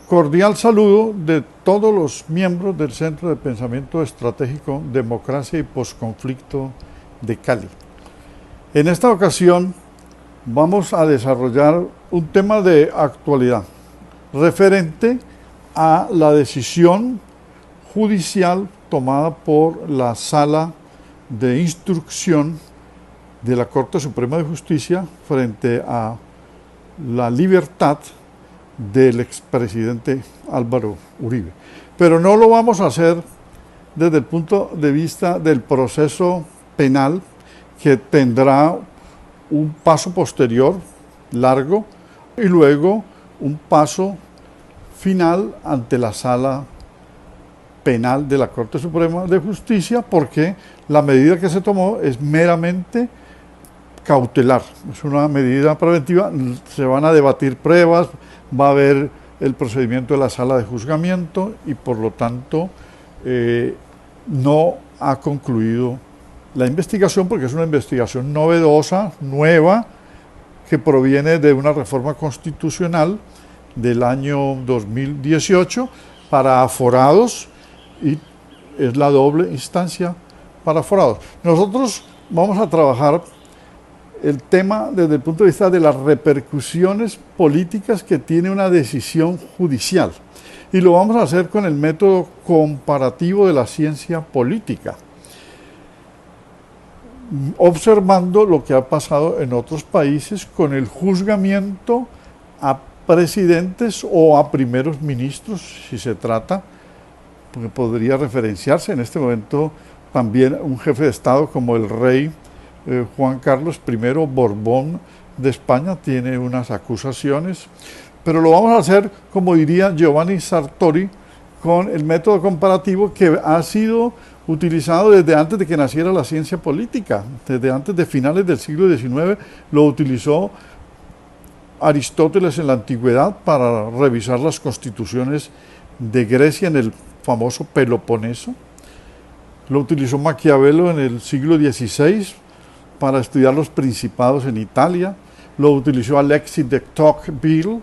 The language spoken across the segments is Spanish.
Cordial saludo de todos los miembros del Centro de Pensamiento Estratégico, Democracia y Posconflicto de Cali. En esta ocasión vamos a desarrollar un tema de actualidad referente a la decisión judicial tomada por la Sala de Instrucción de la Corte Suprema de Justicia frente a la libertad del expresidente Álvaro Uribe. Pero no lo vamos a hacer desde el punto de vista del proceso penal, que tendrá un paso posterior largo y luego un paso final ante la Sala Penal de la Corte Suprema de Justicia, porque la medida que se tomó es meramente cautelar, es una medida preventiva. Se van a debatir pruebas, va a haber el procedimiento de la sala de juzgamiento y por lo tanto no ha concluido la investigación, porque es una investigación novedosa, nueva, que proviene de una reforma constitucional del año 2018 para aforados, y es la doble instancia para aforados. Nosotros vamos a trabajar el tema desde el punto de vista de las repercusiones políticas que tiene una decisión judicial, y lo vamos a hacer con el método comparativo de la ciencia política, observando lo que ha pasado en otros países con el juzgamiento a presidentes o a primeros ministros, si se trata, porque podría referenciarse en este momento también un jefe de Estado como el rey Juan Carlos I Borbón de España, tiene unas acusaciones, pero lo vamos a hacer, como diría Giovanni Sartori, con el método comparativo que ha sido utilizado desde antes de que naciera la ciencia política, desde antes de finales del siglo XIX. Lo utilizó Aristóteles en la antigüedad para revisar las constituciones de Grecia en el famoso Peloponeso. Lo utilizó Maquiavelo en el siglo XVI para estudiar los principados en Italia. Lo utilizó Alexis de Tocqueville,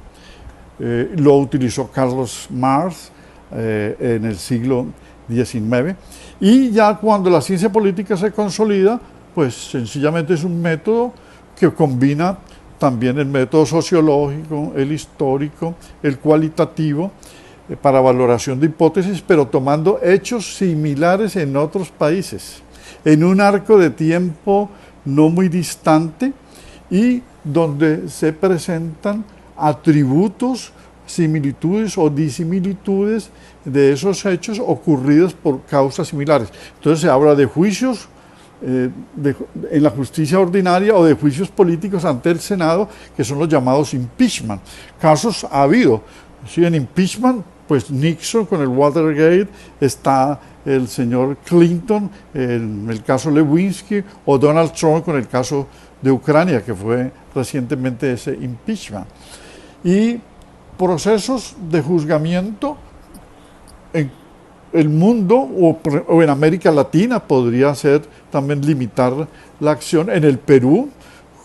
lo utilizó Carlos Marx en el siglo XIX. Y ya cuando la ciencia política se consolida, pues sencillamente es un método que combina también el método sociológico, el histórico, el cualitativo, para valoración de hipótesis, pero tomando hechos similares en otros países, en un arco de tiempo no muy distante, y donde se presentan atributos, similitudes o disimilitudes de esos hechos ocurridos por causas similares. Entonces se habla de juicios en la justicia ordinaria o de juicios políticos ante el Senado, que son los llamados impeachment. Casos ha habido. Sí, en impeachment, pues Nixon con el Watergate, está el señor Clinton en el caso Lewinsky, o Donald Trump con el caso de Ucrania, que fue recientemente ese impeachment. Y procesos de juzgamiento en el mundo o en América Latina podría ser también limitar la acción. En el Perú,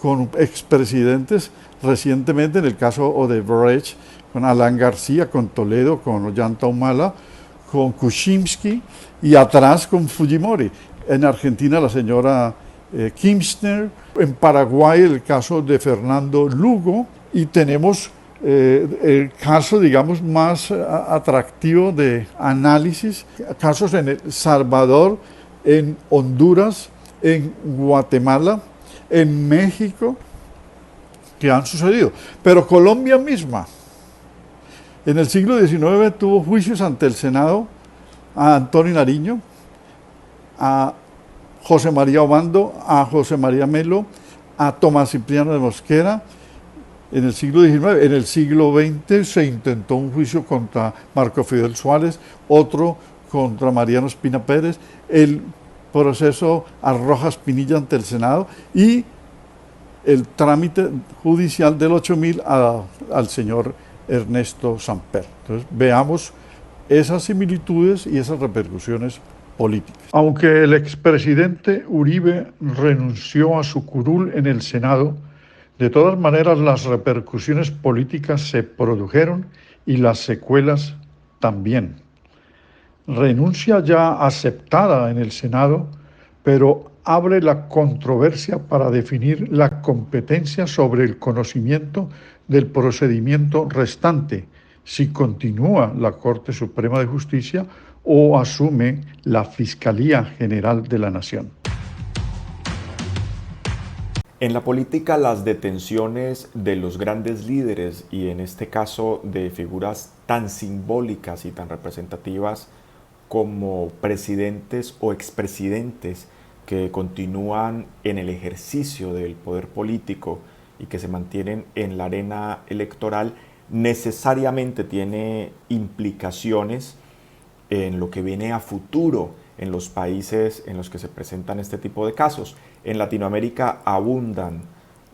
con expresidentes recientemente, en el caso Odebrecht, con Alan García, con Toledo, con Ollanta Humala, con Kuczynski, y atrás con Fujimori. En Argentina la señora Kirchner, en Paraguay el caso de Fernando Lugo, y tenemos el caso, digamos, más atractivo de análisis, casos en El Salvador, en Honduras, en Guatemala, en México, que han sucedido. Pero Colombia misma, en el siglo XIX tuvo juicios ante el Senado a Antonio Nariño, a José María Obando, a José María Melo, a Tomás Cipriano de Mosquera. En el siglo XIX, en el siglo XX se intentó un juicio contra Marco Fidel Suárez, otro contra Mariano Espina Pérez, el proceso a Rojas Pinilla ante el Senado y el trámite judicial del 8000 al señor Ernesto Samper. Entonces, veamos esas similitudes y esas repercusiones políticas. Aunque el expresidente Uribe renunció a su curul en el Senado, de todas maneras las repercusiones políticas se produjeron y las secuelas también. Renuncia ya aceptada en el Senado, pero abre la controversia para definir la competencia sobre el conocimiento del procedimiento restante, si continúa la Corte Suprema de Justicia o asume la Fiscalía General de la Nación. En la política, las detenciones de los grandes líderes, y en este caso de figuras tan simbólicas y tan representativas como presidentes o expresidentes que continúan en el ejercicio del poder político y que se mantienen en la arena electoral, necesariamente tiene implicaciones en lo que viene a futuro en los países en los que se presentan este tipo de casos. En Latinoamérica abundan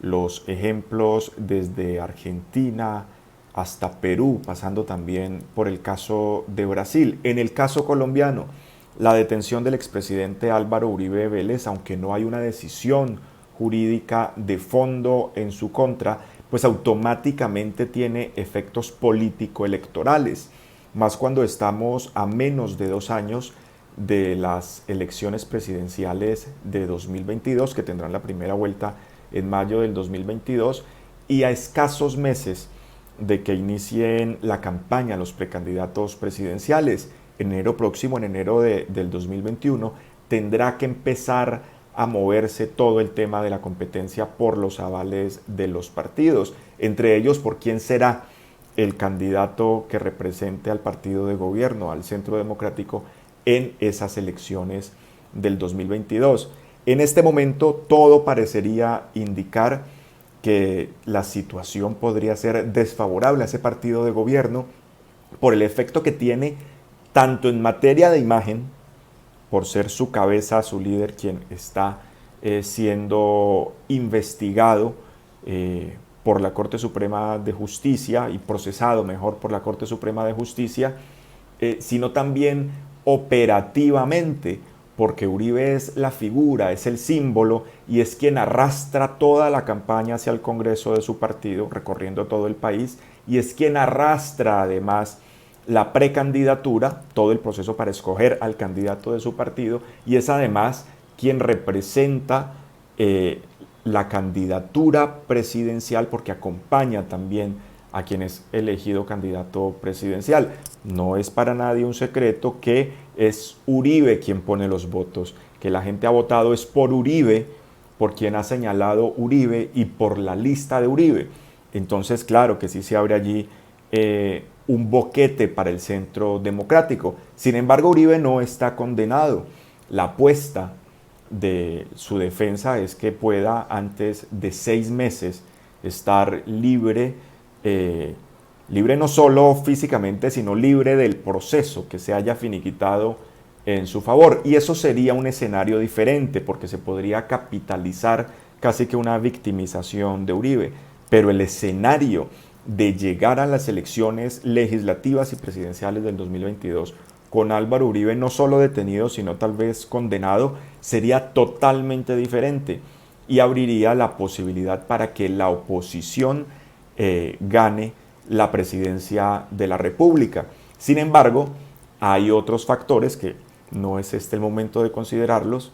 los ejemplos desde Argentina hasta Perú, pasando también por el caso de Brasil. En el caso colombiano, la detención del expresidente Álvaro Uribe Vélez, aunque no hay una decisión jurídica de fondo en su contra, pues automáticamente tiene efectos político-electorales, más cuando estamos a menos de 2 años de las elecciones presidenciales de 2022, que tendrán la primera vuelta en mayo del 2022, y a escasos meses de que inicien la campaña los precandidatos presidenciales. En enero próximo, en enero del 2021, tendrá que empezar a moverse todo el tema de la competencia por los avales de los partidos, entre ellos por quién será el candidato que represente al partido de gobierno, al Centro Democrático, en esas elecciones del 2022. En este momento todo parecería indicar que la situación podría ser desfavorable a ese partido de gobierno por el efecto que tiene tanto en materia de imagen, por ser su cabeza, su líder, quien está siendo investigado por la Corte Suprema de Justicia y procesado mejor por la Corte Suprema de Justicia, sino también operativamente, porque Uribe es la figura, es el símbolo y es quien arrastra toda la campaña hacia el Congreso de su partido, recorriendo todo el país, y es quien arrastra además la precandidatura, todo el proceso para escoger al candidato de su partido, y es además quien representa la candidatura presidencial, porque acompaña también a quien es elegido candidato presidencial. No es para nadie un secreto que es Uribe quien pone los votos, que la gente ha votado es por Uribe, por quien ha señalado Uribe y por la lista de Uribe. Entonces, claro que sí se abre allí un boquete para el Centro Democrático. Sin embargo, Uribe no está condenado. La apuesta de su defensa es que pueda antes de 6 meses estar libre, libre no solo físicamente, sino libre del proceso que se haya finiquitado en su favor. Y eso sería un escenario diferente, porque se podría capitalizar casi que una victimización de Uribe. Pero el escenario de llegar a las elecciones legislativas y presidenciales del 2022 con Álvaro Uribe no solo detenido, sino tal vez condenado, sería totalmente diferente y abriría la posibilidad para que la oposición gane la presidencia de la República. Sin embargo, hay otros factores que no es este el momento de considerarlos,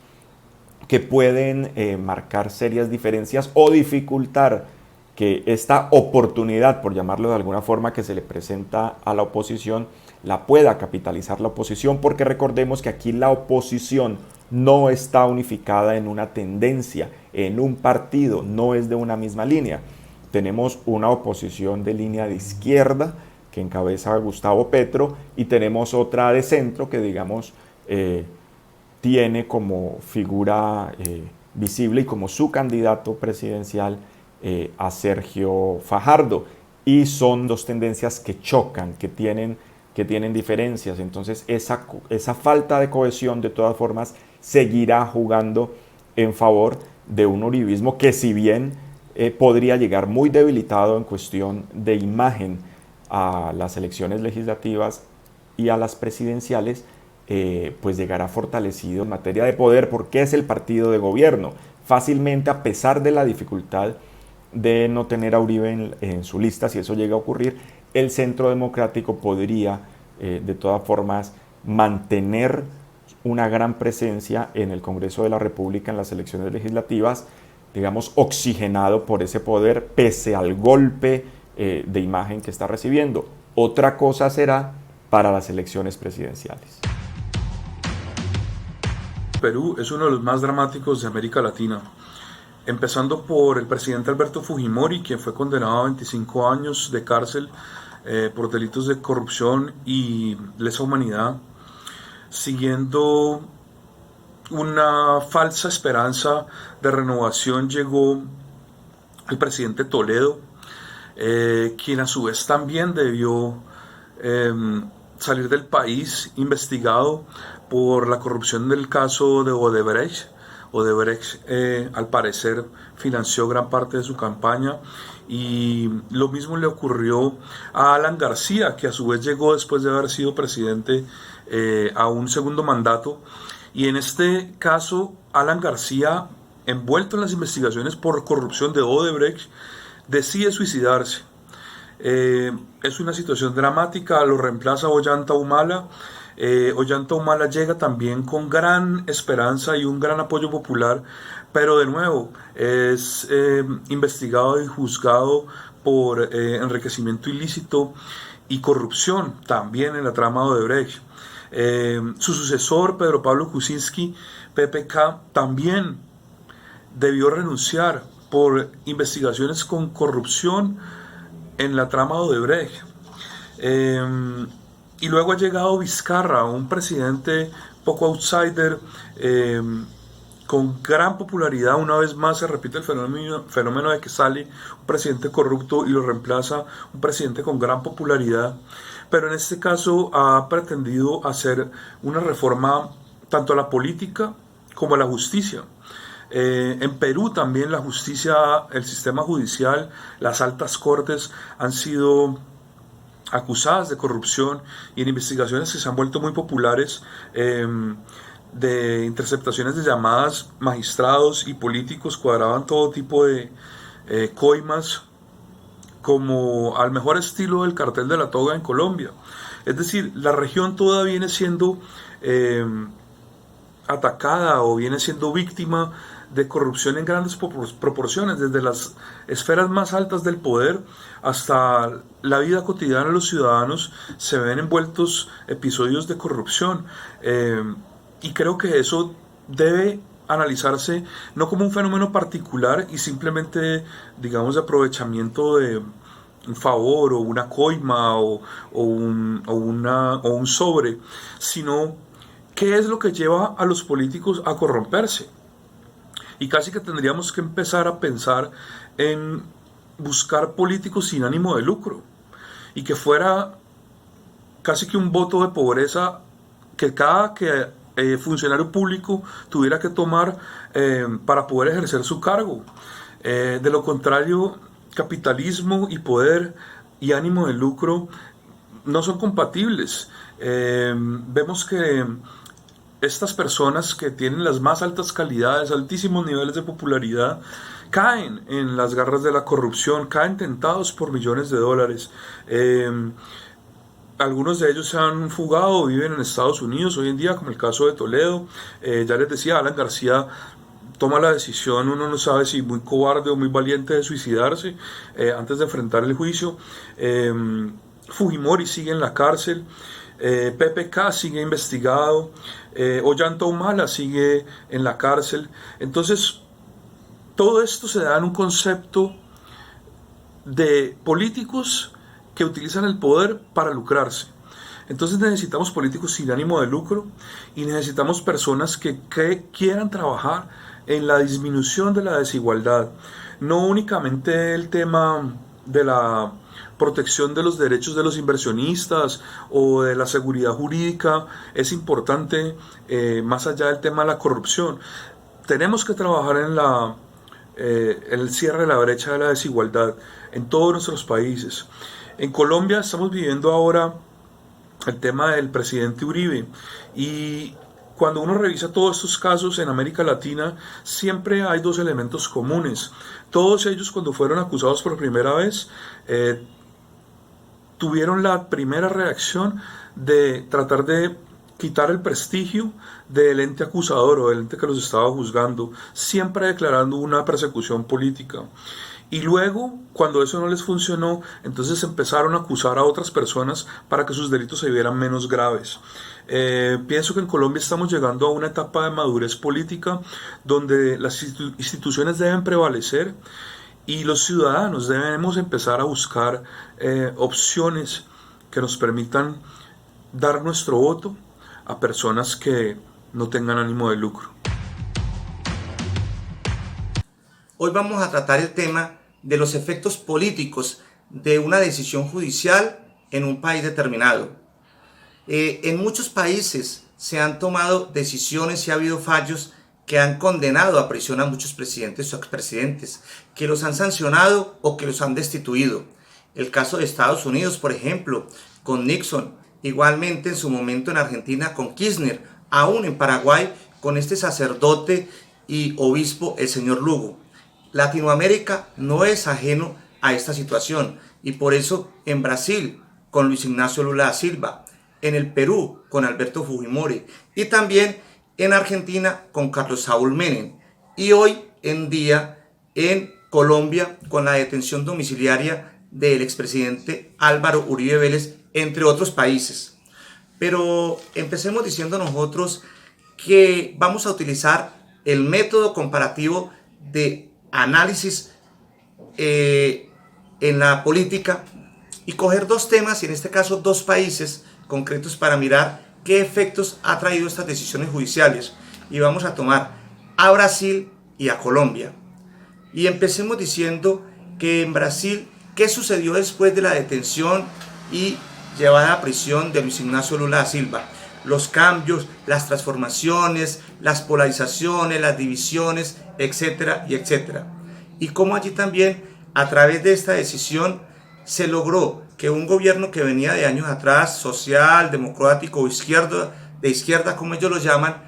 que pueden marcar serias diferencias o dificultar que esta oportunidad, por llamarlo de alguna forma, que se le presenta a la oposición, la pueda capitalizar la oposición, porque recordemos que aquí la oposición no está unificada en una tendencia, en un partido, no es de una misma línea. Tenemos una oposición de línea de izquierda que encabeza Gustavo Petro y tenemos otra de centro que, digamos, tiene como figura visible y como su candidato presidencial a Sergio Fajardo, y son dos tendencias que chocan, que tienen diferencias. Entonces esa falta de cohesión de todas formas seguirá jugando en favor de un uribismo que, si bien podría llegar muy debilitado en cuestión de imagen a las elecciones legislativas y a las presidenciales, pues llegará fortalecido en materia de poder, porque es el partido de gobierno. Fácilmente, a pesar de la dificultad de no tener a Uribe en su lista, si eso llega a ocurrir, el Centro Democrático podría, de todas formas, mantener una gran presencia en el Congreso de la República en las elecciones legislativas, digamos, oxigenado por ese poder pese al golpe de imagen que está recibiendo. Otra cosa será para las elecciones presidenciales. Perú es uno de los más dramáticos de América Latina, empezando por el presidente Alberto Fujimori, quien fue condenado a 25 años de cárcel por delitos de corrupción y lesa humanidad, siguiendo una falsa esperanza de renovación llegó el presidente Toledo, quien a su vez también debió salir del país investigado por la corrupción del caso de Odebrecht. Odebrecht al parecer financió gran parte de su campaña, y lo mismo le ocurrió a Alan García, que a su vez llegó después de haber sido presidente a un segundo mandato. Y en este caso, Alan García, envuelto en las investigaciones por corrupción de Odebrecht, decide suicidarse. Es una situación dramática, lo reemplaza Ollanta Humala. Ollanta Humala llega también con gran esperanza y un gran apoyo popular, pero de nuevo es investigado y juzgado por enriquecimiento ilícito y corrupción también en la trama de Odebrecht. Su sucesor, Pedro Pablo Kuczynski, PPK, también debió renunciar por investigaciones con corrupción en la trama de Odebrecht. Y luego ha llegado Vizcarra, un presidente poco outsider, con gran popularidad. Una vez más se repite el fenómeno de que sale un presidente corrupto y lo reemplaza un presidente con gran popularidad. Pero en este caso ha pretendido hacer una reforma tanto a la política como a la justicia. En Perú también la justicia, el sistema judicial, las altas cortes han sido acusadas de corrupción, y en investigaciones que se han vuelto muy populares de interceptaciones de llamadas, magistrados y políticos cuadraban todo tipo de coimas, como al mejor estilo del cartel de la toga en Colombia. Es decir, la región toda viene siendo atacada o viene siendo víctima de corrupción en grandes proporciones, desde las esferas más altas del poder hasta la vida cotidiana de los ciudadanos se ven envueltos episodios de corrupción, y creo que eso debe analizarse no como un fenómeno particular y simplemente, digamos, de aprovechamiento de un favor o una coima o un sobre, sino qué es lo que lleva a los políticos a corromperse. Y casi que tendríamos que empezar a pensar en buscar políticos sin ánimo de lucro, y que fuera casi que un voto de pobreza que cada funcionario público tuviera que tomar para poder ejercer su cargo. De lo contrario, capitalismo y poder y ánimo de lucro no son compatibles. Vemos que estas personas que tienen las más altas calidades, altísimos niveles de popularidad, caen en las garras de la corrupción, caen tentados por millones de dólares. Algunos de ellos se han fugado, viven en Estados Unidos hoy en día, como el caso de Toledo. Ya les decía, Alan García toma la decisión, uno no sabe si muy cobarde o muy valiente, de suicidarse antes de enfrentar el juicio. Fujimori sigue en la cárcel. PPK sigue investigado, Ollanta Humala sigue en la cárcel. Entonces, todo esto se da en un concepto de políticos que utilizan el poder para lucrarse. Entonces necesitamos políticos sin ánimo de lucro, y necesitamos personas que quieran trabajar en la disminución de la desigualdad. No únicamente el tema de la protección de los derechos de los inversionistas o de la seguridad jurídica es importante, más allá del tema de la corrupción. Tenemos que trabajar en el cierre de la brecha de la desigualdad en todos nuestros países. En Colombia estamos viviendo ahora el tema del presidente Uribe, y cuando uno revisa todos estos casos en América Latina, siempre hay dos elementos comunes. Todos ellos, cuando fueron acusados por primera vez, tuvieron la primera reacción de tratar de quitar el prestigio del ente acusador o del ente que los estaba juzgando, siempre declarando una persecución política. Y luego, cuando eso no les funcionó, entonces empezaron a acusar a otras personas para que sus delitos se vieran menos graves. Pienso que en Colombia estamos llegando a una etapa de madurez política donde las instituciones deben prevalecer y los ciudadanos debemos empezar a buscar opciones que nos permitan dar nuestro voto a personas que no tengan ánimo de lucro. Hoy vamos a tratar el tema de los efectos políticos de una decisión judicial en un país determinado. En muchos países se han tomado decisiones y ha habido fallos que han condenado a prisión a muchos presidentes o expresidentes, que los han sancionado o que los han destituido. El caso de Estados Unidos, por ejemplo, con Nixon, igualmente en su momento en Argentina con Kirchner, aún en Paraguay con este sacerdote y obispo, el señor Lugo. Latinoamérica no es ajeno a esta situación y por eso en Brasil con Luis Ignacio Lula da Silva, en el Perú con Alberto Fujimori y también en Argentina con Carlos Saúl Menem y hoy en día en Colombia con la detención domiciliaria del expresidente Álvaro Uribe Vélez, entre otros países. Pero empecemos diciendo nosotros que vamos a utilizar el método comparativo de análisis en la política y coger dos temas y en este caso dos países concretos para mirar qué efectos ha traído estas decisiones judiciales y vamos a tomar a Brasil y a Colombia. Y empecemos diciendo que en Brasil, ¿qué sucedió después de la detención y llevada a prisión de Luis Ignacio Lula da Silva? Los cambios, las transformaciones, las polarizaciones, las divisiones, etcétera y etcétera. Y cómo allí también, a través de esta decisión, se logró que un gobierno que venía de años atrás, social, democrático, de izquierda como ellos lo llaman,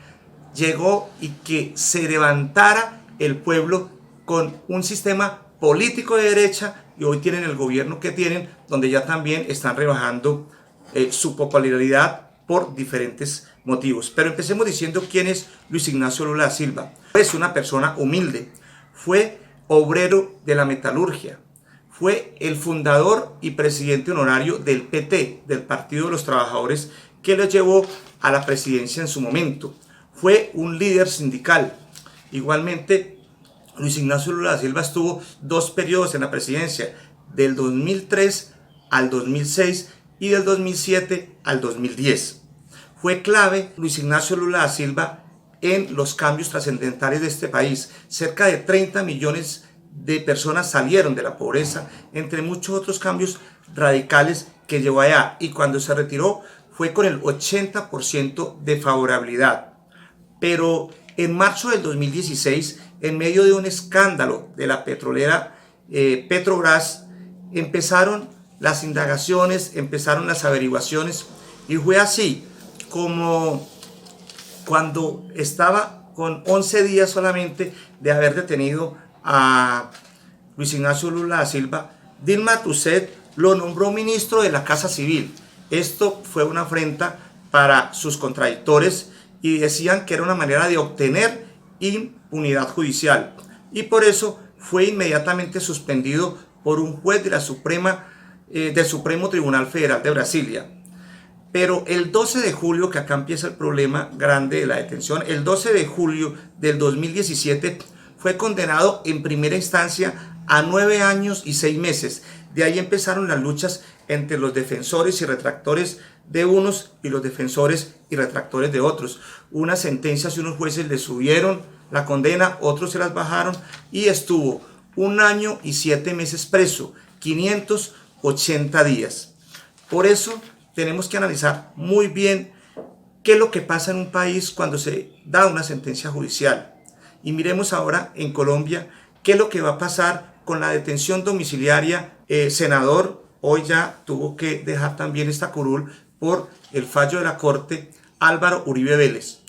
llegó y que se levantara el pueblo con un sistema político de derecha y hoy tienen el gobierno que tienen, donde ya también están rebajando su popularidad por diferentes motivos. Pero empecemos diciendo quién es Luis Ignacio Lula da Silva. Es una persona humilde, fue obrero de la metalurgia, fue el fundador y presidente honorario del PT, del Partido de los Trabajadores, que lo llevó a la presidencia en su momento. Fue un líder sindical. Igualmente, Luis Ignacio Lula da Silva estuvo 2 periodos en la presidencia, del 2003 al 2006 y del 2007 al 2010. Fue clave Luis Ignacio Lula da Silva en los cambios trascendentales de este país. Cerca de 30 millones de personas salieron de la pobreza, entre muchos otros cambios radicales que llevó allá. Y cuando se retiró fue con el 80% de favorabilidad. Pero en marzo del 2016, en medio de un escándalo de la petrolera Petrobras, empezaron las indagaciones, empezaron las averiguaciones y fue así como cuando estaba con 11 días solamente de haber detenido a Luis Ignacio Lula da Silva, Dilma Rousseff lo nombró ministro de la Casa Civil. Esto fue una afrenta para sus contradictores y decían que era una manera de obtener impunidad judicial y por eso fue inmediatamente suspendido por un juez de la del Supremo Tribunal Federal de Brasilia. Pero el 12 de julio, que acá empieza el problema grande de la detención, el 12 de julio del 2017 fue condenado en primera instancia a 9 años y 6 meses. De ahí empezaron las luchas entre los defensores y retractores de unos y los defensores y retractores de otros. Unas sentencias y unos jueces le subieron la condena, otros se las bajaron y estuvo 1 año y 7 meses preso, 580 días. Por eso tenemos que analizar muy bien qué es lo que pasa en un país cuando se da una sentencia judicial. Y miremos ahora en Colombia qué es lo que va a pasar con la detención domiciliaria. Senador hoy ya tuvo que dejar también esta curul por el fallo de la Corte, Álvaro Uribe Vélez.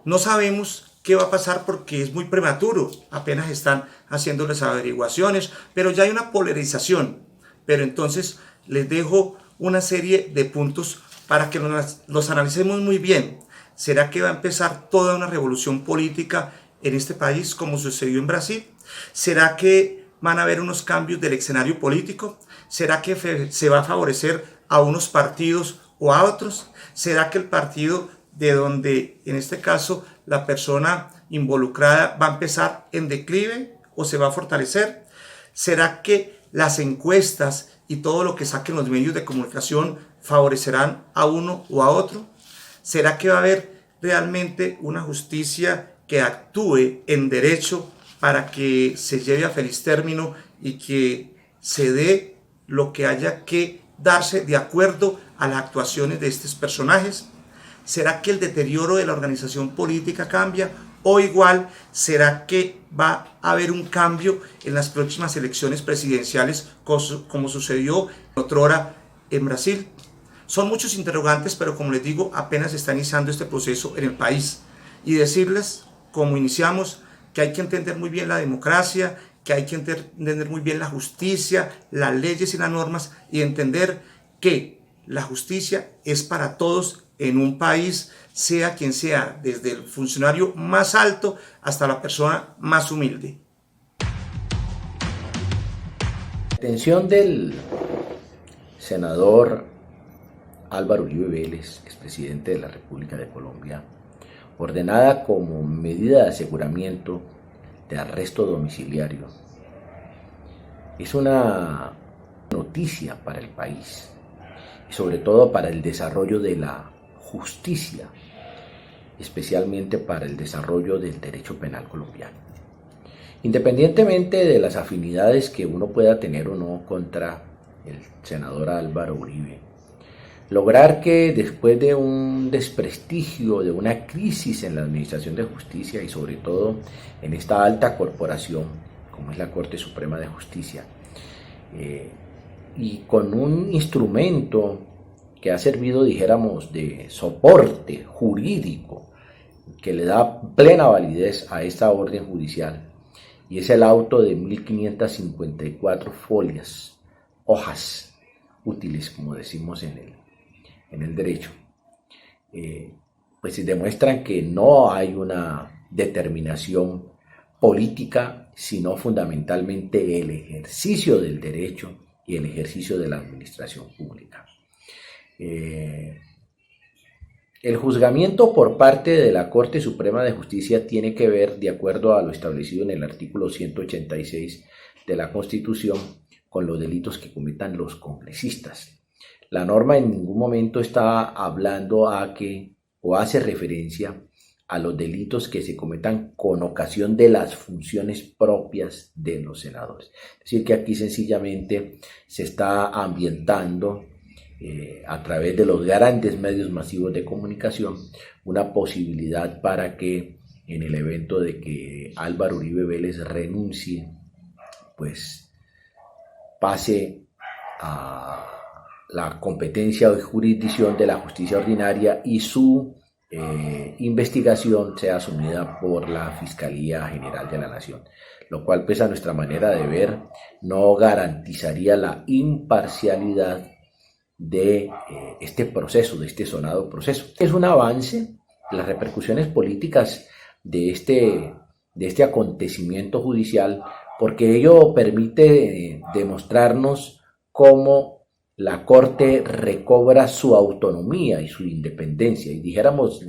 No sabemos qué va a pasar porque es muy prematuro, apenas están haciendo las averiguaciones, pero ya hay una polarización. Pero entonces les dejo una serie de puntos para que los analicemos muy bien. ¿Será que va a empezar toda una revolución política en este país como sucedió en Brasil? ¿Será que van a haber unos cambios del escenario político? ¿Será que se va a favorecer a unos partidos o a otros? ¿Será que el partido de donde en este caso la persona involucrada va a empezar en declive o se va a fortalecer? ¿Será que las encuestas y todo lo que saquen los medios de comunicación favorecerán a uno o a otro? ¿Será que va a haber realmente una justicia que actúe en derecho para que se lleve a feliz término y que se dé lo que haya que darse de acuerdo a las actuaciones de estos personajes? ¿Será que el deterioro de la organización política cambia? ¿O igual será que va a haber un cambio en las próximas elecciones presidenciales como sucedió otrora en Brasil? Son muchos interrogantes, pero como les digo, apenas está iniciando este proceso en el país. Y decirles, como iniciamos, que hay que entender muy bien la democracia, que hay que entender muy bien la justicia, las leyes y las normas, y entender que la justicia es para todos en un país, sea quien sea, desde el funcionario más alto hasta la persona más humilde. La detención del senador Álvaro Uribe Vélez, expresidente de la República de Colombia, ordenada como medida de aseguramiento de arresto domiciliario, es una noticia para el país y sobre todo para el desarrollo de la justicia, especialmente para el desarrollo del derecho penal colombiano. Independientemente de las afinidades que uno pueda tener o no contra el senador Álvaro Uribe, lograr que después de un desprestigio, de una crisis en la administración de justicia y sobre todo en esta alta corporación como es la Corte Suprema de Justicia, y con un instrumento que ha servido, dijéramos, de soporte jurídico que le da plena validez a esta orden judicial, y es el auto de 1554 folias, hojas útiles, como decimos en el derecho, pues demuestran que no hay una determinación política, sino fundamentalmente el ejercicio del derecho y el ejercicio de la administración pública. El juzgamiento por parte de la Corte Suprema de Justicia tiene que ver, de acuerdo a lo establecido en el artículo 186 de la Constitución, con los delitos que cometan los congresistas. La norma en ningún momento está hablando o hace referencia a los delitos que se cometan con ocasión de las funciones propias de los senadores. Es decir, que aquí sencillamente se está ambientando a través de los grandes medios masivos de comunicación una posibilidad para que en el evento de que Álvaro Uribe Vélez renuncie, pues pase a la competencia o jurisdicción de la justicia ordinaria y su investigación sea asumida por la Fiscalía General de la Nación, lo cual, pues a nuestra manera de ver, no garantizaría la imparcialidad de este proceso, de este sonado proceso. Es un avance. Las repercusiones políticas de este acontecimiento judicial, porque ello permite demostrarnos cómo la Corte recobra su autonomía y su independencia. Y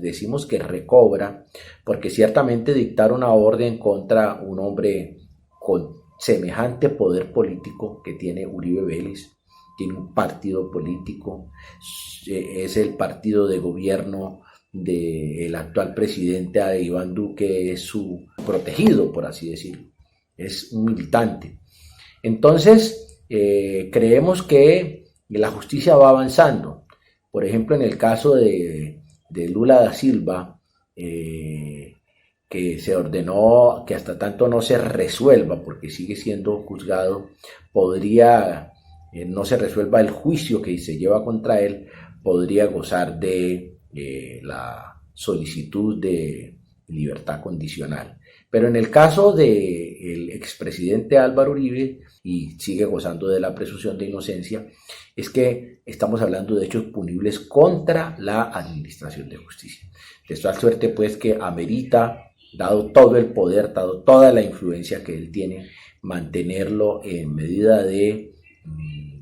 decimos que recobra porque ciertamente dictar una orden contra un hombre con semejante poder político que tiene Uribe Vélez, tiene un partido político, es el partido de gobierno del actual presidente Iván Duque, es su protegido, por así decirlo, es un militante. Entonces, creemos que la justicia va avanzando. Por ejemplo, en el caso de Lula da Silva, que se ordenó que hasta tanto no se resuelva, porque sigue siendo juzgado, no se resuelva el juicio que se lleva contra él, podría gozar de la solicitud de libertad condicional. Pero en el caso del expresidente Álvaro Uribe, y sigue gozando de la presunción de inocencia, es que estamos hablando de hechos punibles contra la administración de justicia. De tal suerte pues que amerita, dado todo el poder, dado toda la influencia que él tiene, mantenerlo en medida de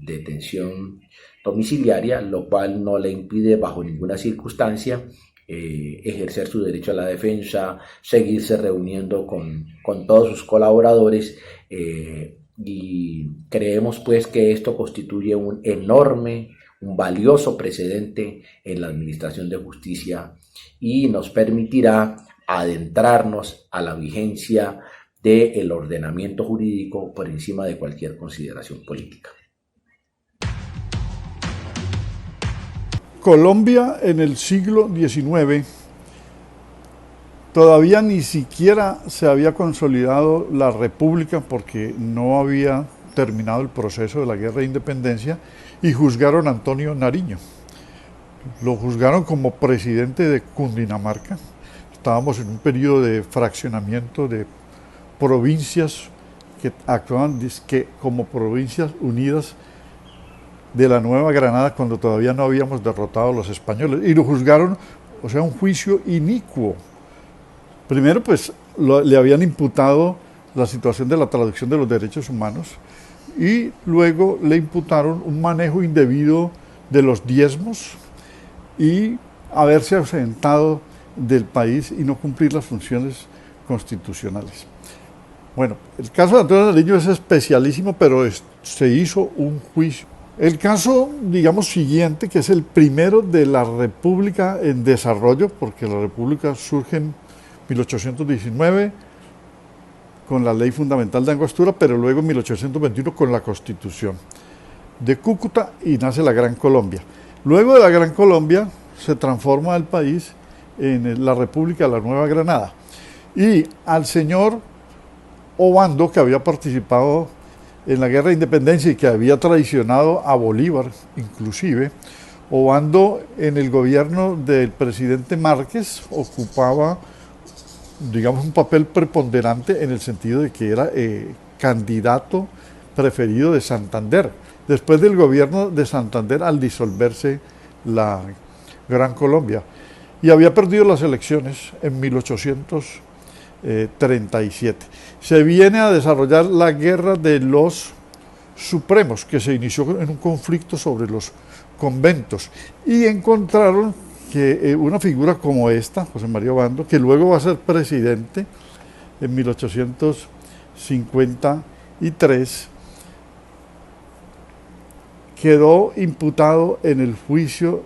detención domiciliaria, lo cual no le impide bajo ninguna circunstancia ejercer su derecho a la defensa, seguirse reuniendo con todos sus colaboradores, y creemos pues que esto constituye un valioso precedente en la administración de justicia y nos permitirá adentrarnos a la vigencia del ordenamiento jurídico por encima de cualquier consideración política. Colombia en el siglo XIX todavía ni siquiera se había consolidado la república porque no había terminado el proceso de la guerra de independencia y juzgaron a Antonio Nariño. Lo juzgaron como presidente de Cundinamarca. Estábamos en un periodo de fraccionamiento de provincias que actuaban como provincias unidas de la Nueva Granada cuando todavía no habíamos derrotado a los españoles. Y lo juzgaron, o sea, un juicio inicuo. Primero, pues, le habían imputado la situación de la traducción de los derechos humanos y luego le imputaron un manejo indebido de los diezmos y haberse ausentado del país y no cumplir las funciones constitucionales. Bueno, el caso de Antonio Nariño es especialísimo, pero se hizo un juicio. El caso, digamos, siguiente, que es el primero de la República en desarrollo, porque la República surge en 1819 con la Ley Fundamental de Angostura, pero luego en 1821 con la Constitución de Cúcuta y nace la Gran Colombia. Luego de la Gran Colombia se transforma el país en la República de la Nueva Granada. Y al señor Obando, que había participado en la Guerra de Independencia y que había traicionado a Bolívar, inclusive, Obando en el gobierno del presidente Márquez ocupaba, digamos, un papel preponderante en el sentido de que era candidato preferido de Santander, después del gobierno de Santander al disolverse la Gran Colombia. Y había perdido las elecciones en 1837. Se viene a desarrollar la Guerra de los Supremos, que se inició en un conflicto sobre los conventos, y encontraron que una figura como esta, José María Obando, que luego va a ser presidente en 1853, quedó imputado en el juicio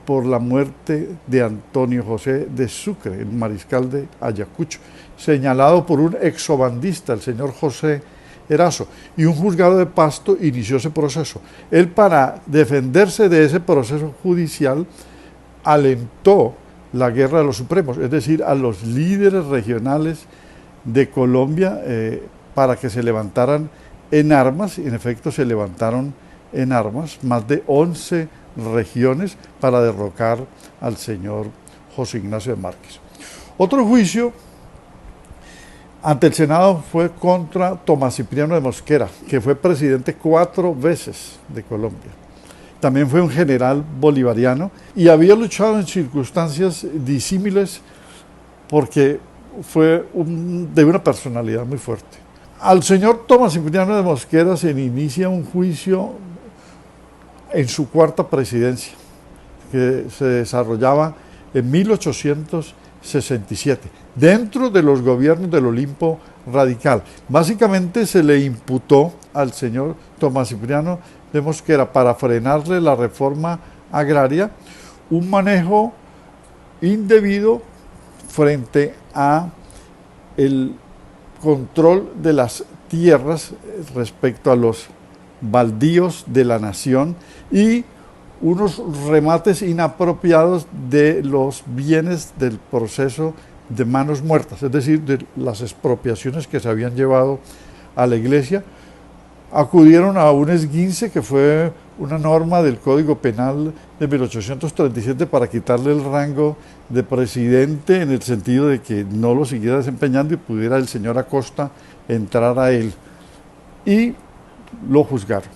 por la muerte de Antonio José de Sucre, el mariscal de Ayacucho, señalado por un exobandista, el señor José Erazo, y un juzgado de Pasto inició ese proceso. Él, para defenderse de ese proceso judicial, alentó la Guerra de los Supremos, es decir, a los líderes regionales de Colombia para que se levantaran en armas, y en efecto se levantaron en armas, más de 11 regiones para derrocar al señor José Ignacio de Márquez. Otro juicio ante el Senado fue contra Tomás Cipriano de Mosquera, que fue presidente 4 veces de Colombia. También fue un general bolivariano y había luchado en circunstancias disímiles porque fue de una personalidad muy fuerte. Al señor Tomás Cipriano de Mosquera se le inicia un juicio en su 4ª presidencia, que se desarrollaba en 1867, dentro de los gobiernos del Olimpo Radical. Básicamente se le imputó al señor Tomás Cipriano de Mosquera, para frenarle la reforma agraria, un manejo indebido frente a el control de las tierras respecto a los baldíos de la nación y unos remates inapropiados de los bienes del proceso de manos muertas, es decir, de las expropiaciones que se habían llevado a la iglesia. Acudieron a un esguince que fue una norma del Código Penal de 1837 para quitarle el rango de presidente, en el sentido de que no lo siguiera desempeñando y pudiera el señor Acosta entrar a él. Y lo juzgaron.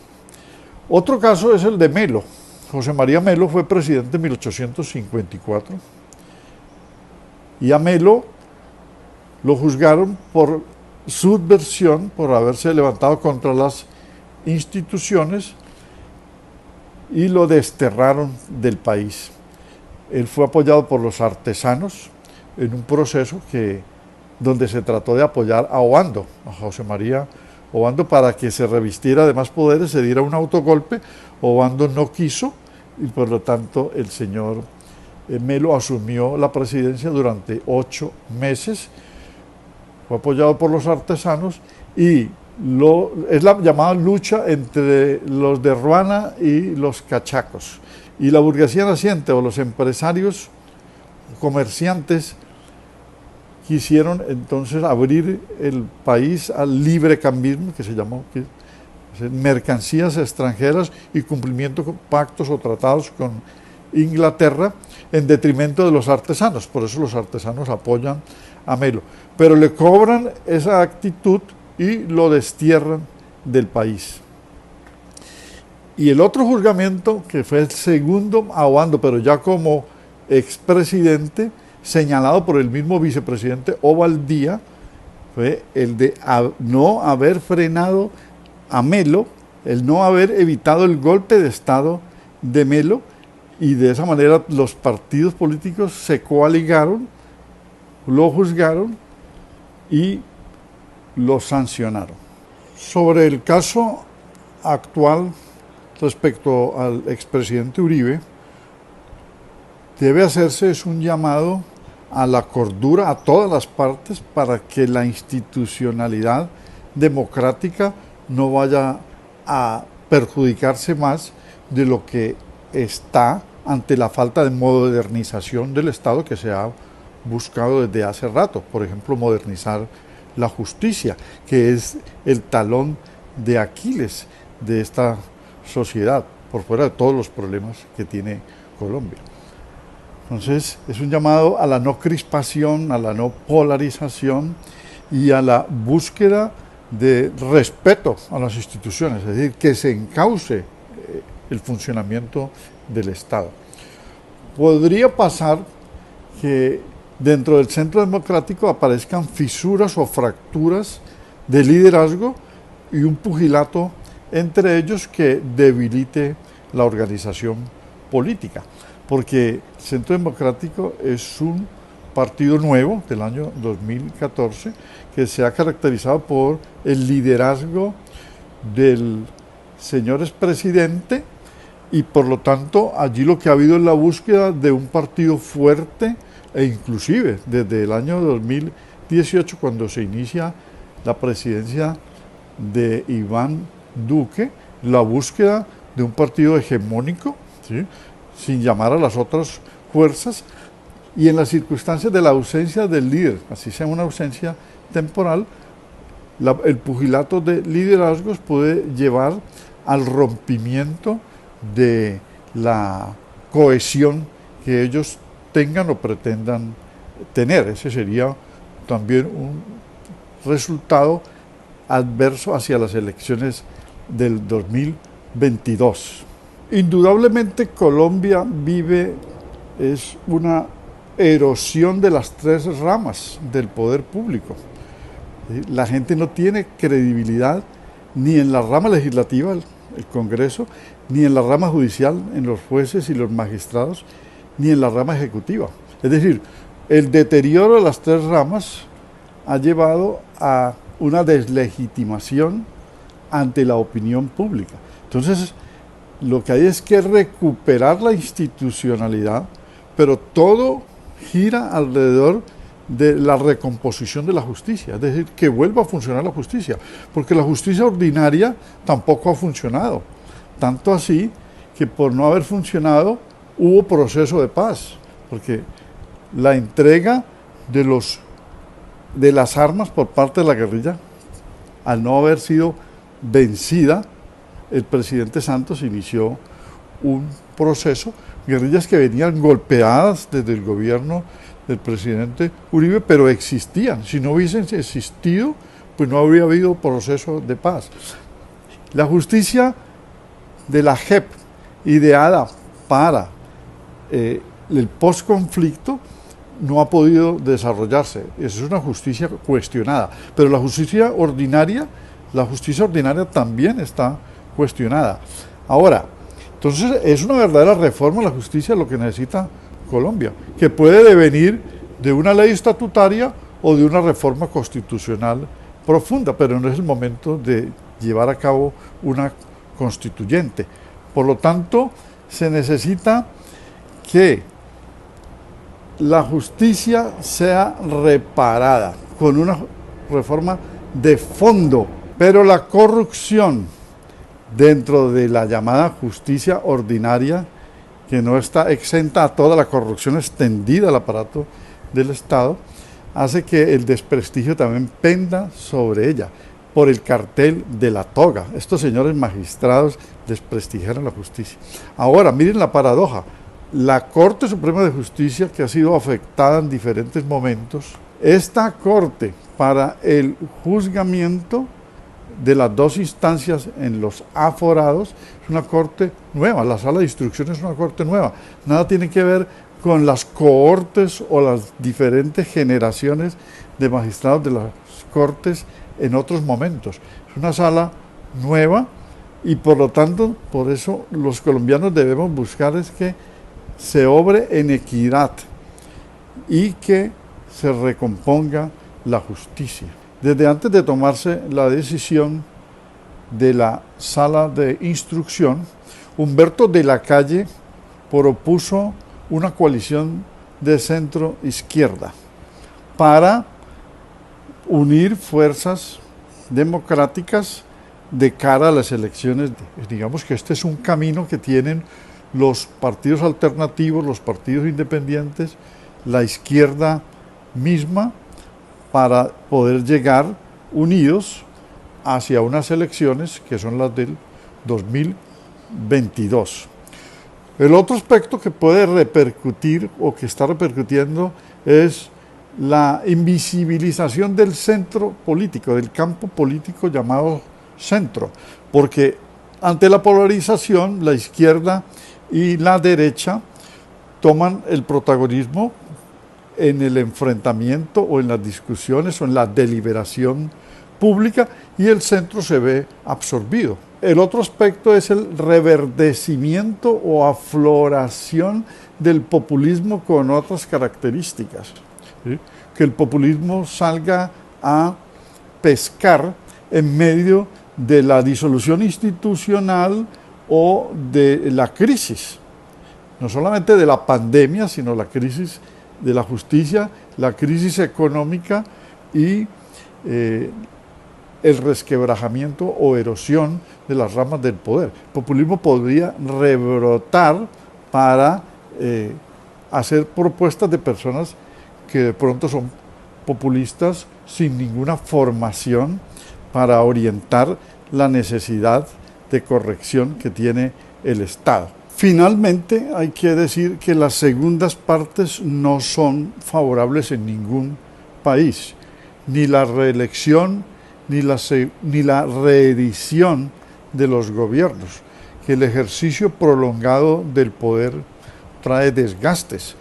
Otro caso es el de Melo. José María Melo fue presidente en 1854 y a Melo lo juzgaron por subversión, por haberse levantado contra las instituciones, y lo desterraron del país. Él fue apoyado por los artesanos en un proceso donde se trató de apoyar a Obando, a José María Obando, para que se revistiera de más poderes, se diera un autogolpe. Obando no quiso y por lo tanto el señor Melo asumió la presidencia durante 8 meses, fue apoyado por los artesanos y es la llamada lucha entre los de Ruana y los cachacos. Y la burguesía naciente o los empresarios comerciantes quisieron entonces abrir el país al librecambismo, que se llamó mercancías extranjeras y cumplimiento con pactos o tratados con Inglaterra, en detrimento de los artesanos. Por eso los artesanos apoyan a Melo. Pero le cobran esa actitud y lo destierran del país. Y el otro juzgamiento, que fue el segundo a Obando, pero ya como expresidente, señalado por el mismo vicepresidente Ovaldía, fue el de no haber frenado a Melo, el no haber evitado el golpe de Estado de Melo, y de esa manera los partidos políticos se coaligaron, lo juzgaron y lo sancionaron. Sobre el caso actual respecto al expresidente Uribe, debe hacerse un llamado a la cordura a todas las partes para que la institucionalidad democrática no vaya a perjudicarse más de lo que está ante la falta de modernización del Estado que se ha buscado desde hace rato. Por ejemplo, modernizar la justicia, que es el talón de Aquiles de esta sociedad, por fuera de todos los problemas que tiene Colombia. Entonces, es un llamado a la no crispación, a la no polarización y a la búsqueda de respeto a las instituciones, es decir, que se encauce el funcionamiento del Estado. Podría pasar que dentro del centro democrático aparezcan fisuras o fracturas de liderazgo y un pugilato entre ellos que debilite la organización política, porque el Centro Democrático es un partido nuevo del año 2014 que se ha caracterizado por el liderazgo del señor expresidente, y por lo tanto allí lo que ha habido es la búsqueda de un partido fuerte, e inclusive desde el año 2018, cuando se inicia la presidencia de Iván Duque, la búsqueda de un partido hegemónico, ¿sí?, sin llamar a las otras fuerzas, y en las circunstancias de la ausencia del líder, así sea una ausencia temporal, el pugilato de liderazgos puede llevar al rompimiento de la cohesión que ellos tengan o pretendan tener. Ese sería también un resultado adverso hacia las elecciones del 2022. Indudablemente Colombia vive una erosión de las 3 ramas del poder público. La gente no tiene credibilidad ni en la rama legislativa, el Congreso, ni en la rama judicial, en los jueces y los magistrados, ni en la rama ejecutiva. Es decir, el deterioro de las 3 ramas ha llevado a una deslegitimación ante la opinión pública. Entonces, lo que hay es que recuperar la institucionalidad, pero todo gira alrededor de la recomposición de la justicia, es decir, que vuelva a funcionar la justicia, porque la justicia ordinaria tampoco ha funcionado, tanto así que por no haber funcionado hubo proceso de paz, porque la entrega de las armas por parte de la guerrilla, al no haber sido vencida, el presidente Santos inició un proceso, guerrillas que venían golpeadas desde el gobierno del presidente Uribe, pero existían. Si no hubiesen existido, pues no habría habido proceso de paz. La justicia de la JEP, ideada para el posconflicto, no ha podido desarrollarse. Esa es una justicia cuestionada. Pero la justicia ordinaria también está cuestionada. Ahora, entonces es una verdadera reforma la justicia lo que necesita Colombia, que puede devenir de una ley estatutaria o de una reforma constitucional profunda, pero no es el momento de llevar a cabo una constituyente. Por lo tanto, se necesita que la justicia sea reparada con una reforma de fondo, pero la corrupción dentro de la llamada justicia ordinaria, que no está exenta a toda la corrupción extendida al aparato del Estado, hace que el desprestigio también penda sobre ella por el cartel de la toga. Estos señores magistrados desprestigiaron la justicia. Ahora, miren la paradoja. La Corte Suprema de Justicia, que ha sido afectada en diferentes momentos, esta Corte para el juzgamiento de las dos instancias en los aforados es una corte nueva, la sala de instrucción es una corte nueva, nada tiene que ver con las cohortes o las diferentes generaciones de magistrados de las cortes en otros momentos, es una sala nueva y por lo tanto, por eso los colombianos debemos buscar es que se obre en equidad y que se recomponga la justicia. Desde antes de tomarse la decisión de la sala de instrucción, Humberto de la Calle propuso una coalición de centro-izquierda para unir fuerzas democráticas de cara a las elecciones. Digamos que este es un camino que tienen los partidos alternativos, los partidos independientes, la izquierda misma, para poder llegar unidos hacia unas elecciones que son las del 2022. El otro aspecto que puede repercutir o que está repercutiendo es la invisibilización del centro político, del campo político llamado centro, porque ante la polarización la izquierda y la derecha toman el protagonismo en el enfrentamiento o en las discusiones o en la deliberación pública y el centro se ve absorbido. El otro aspecto es el reverdecimiento o afloración del populismo con otras características, ¿sí? Que el populismo salga a pescar en medio de la disolución institucional o de la crisis, no solamente de la pandemia, sino la crisis de la justicia, la crisis económica y el resquebrajamiento o erosión de las ramas del poder. El populismo podría rebrotar para hacer propuestas de personas que de pronto son populistas sin ninguna formación para orientar la necesidad de corrección que tiene el Estado. Finalmente, hay que decir que las segundas partes no son favorables en ningún país, ni la reelección ni la reedición de los gobiernos, que el ejercicio prolongado del poder trae desgastes.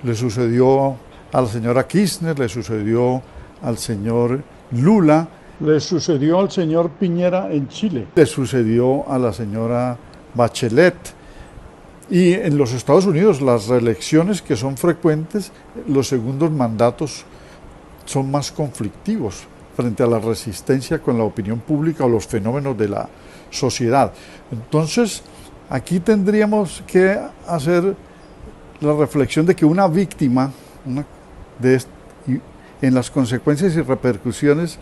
Le sucedió a la señora Kirchner, le sucedió al señor Lula, le sucedió al señor Piñera en Chile, le sucedió a la señora Bachelet. Y en los Estados Unidos, las reelecciones que son frecuentes, los segundos mandatos son más conflictivos frente a la resistencia con la opinión pública o los fenómenos de la sociedad. Entonces, aquí tendríamos que hacer la reflexión de que una víctima en las consecuencias y repercusiones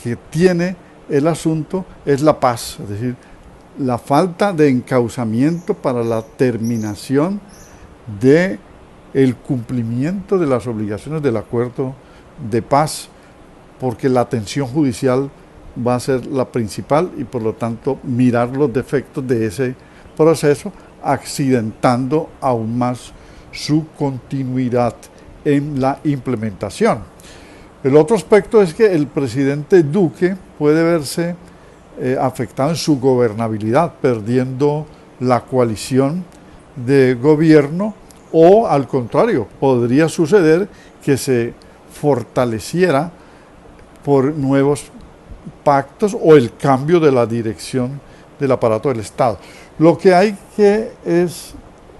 que tiene el asunto es la paz, es decir, la falta de encauzamiento para la terminación del cumplimiento de las obligaciones del acuerdo de paz, porque la tensión judicial va a ser la principal y por lo tanto mirar los defectos de ese proceso, accidentando aún más su continuidad en la implementación. El otro aspecto es que el presidente Duque puede verse afectado en su gobernabilidad, perdiendo la coalición de gobierno, o al contrario, podría suceder que se fortaleciera por nuevos pactos o el cambio de la dirección del aparato del Estado. Lo que hay que es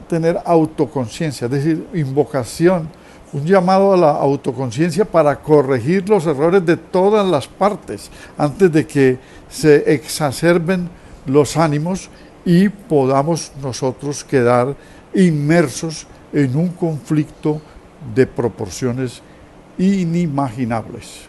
tener autoconciencia, es decir, invocación, un llamado a la autoconciencia para corregir los errores de todas las partes antes de que se exacerben los ánimos y podamos nosotros quedar inmersos en un conflicto de proporciones inimaginables.